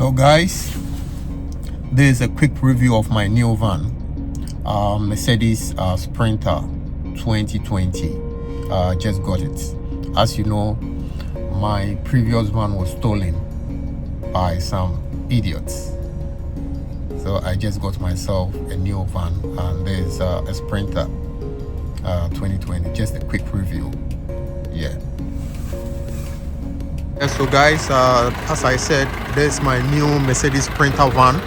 Hello guys, this is a quick review of my new van, Mercedes Sprinter 2020. Just got it. As you know, my previous van was stolen by some idiots, so I just got myself a new van, and there's a Sprinter 2020. Just a quick review. Yeah. So guys, as I said, this is my new Mercedes Sprinter van.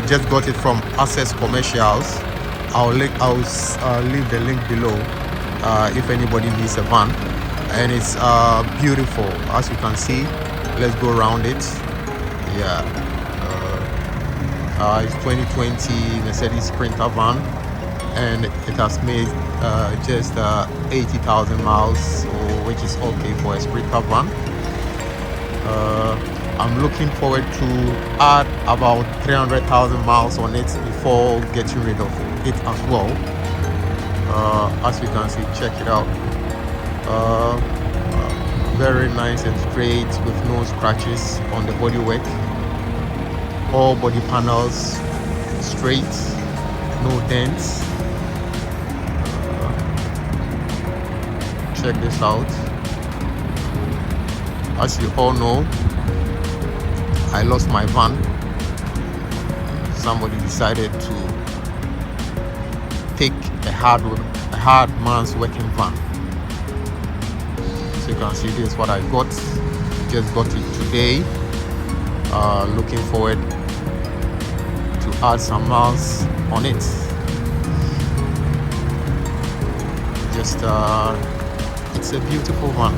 Just got it from Accesscommercials. I'll leave the link below if anybody needs a van, and it's beautiful, as you can see. Let's go around it. Yeah, it's 2020 Mercedes Sprinter van, and it has made just 80,000 miles, which is okay for a Sprinter van. I'm looking forward to add about 300,000 miles on it before getting rid of it as well. As you can see, check it out. Very nice and straight, with no scratches on the bodywork. All body panels straight, no dents. Check this out. As you all know, I lost my van. Somebody decided to take a hard man's working van. So you can see this is what I got. Just got it today. Looking forward to add some miles on it. Just it's a beautiful van.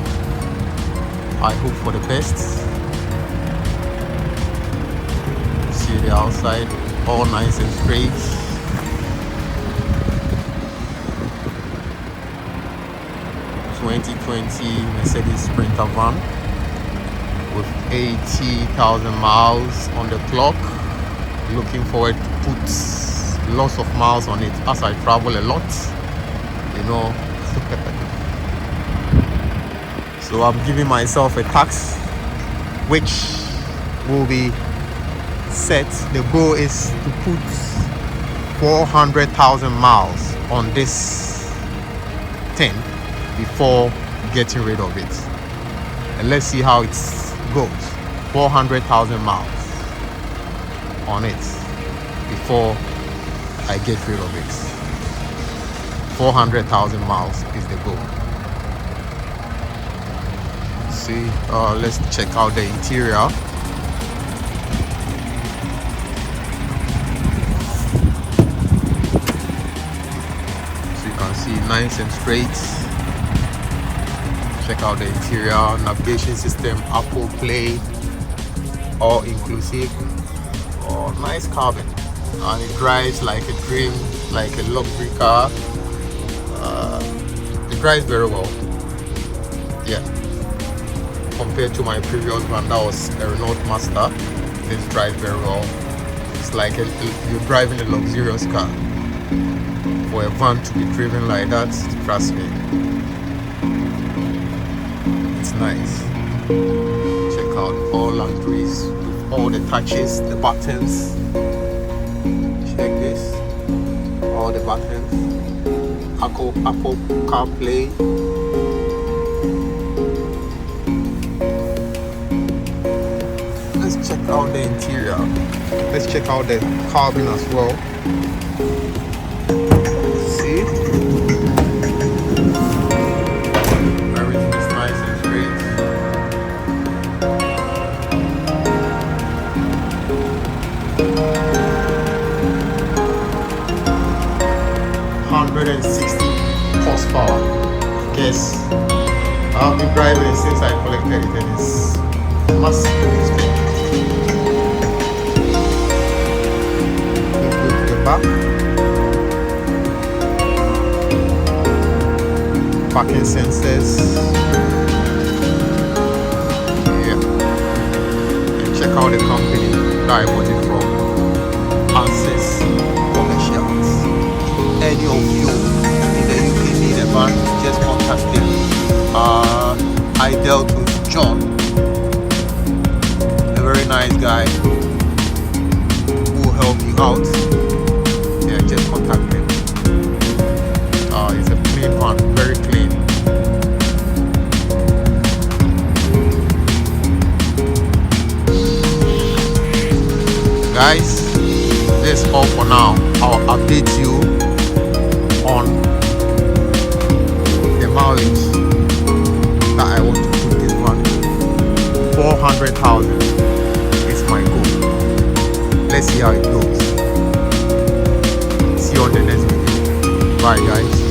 I hope for the best. See the outside, all nice and straight. (2020) Mercedes Sprinter van with 80,000 miles on the clock. Looking forward to put lots of miles on it as I travel a lot, you know. So I'm giving myself a tax which will be set. The goal is to put 400,000 miles on this thing before getting rid of it. And let's see how it goes. 400,000 miles on it before I get rid of it. 400,000 miles is the goal. See, let's check out the interior. So you can see nice and straight. Check out the interior. Navigation system, Apple Play, all inclusive. Oh, nice cabin, and it drives like a dream, like a luxury car. It drives very well. Yeah. Compared to my previous one, that was a Renault Master. This drives very well. It's like you're driving a luxurious car. For a van to be driven like that, trust me, it's nice. Check out all luxuries with all the touches, the buttons. Check this, all the buttons. Apple CarPlay. Let's check out the interior. Let's check out the cabin as well. See? Everything is nice and straight. (160 horsepower. Guess I've been driving it since I collected it, and it's massive. Parking sensors. Yeah. And check out the company that I bought it from. Accesscommercials. Any of you in the UK need a van, just contact them. I dealt with John, a very very nice guy who will help you out. Yeah, just contact him. It's a clean van, very clean. Guys, this is all for now. I'll update you on the mileage that I want to put this van. 400,000 is my goal. Let's see how it goes. See you on the next video. Bye guys.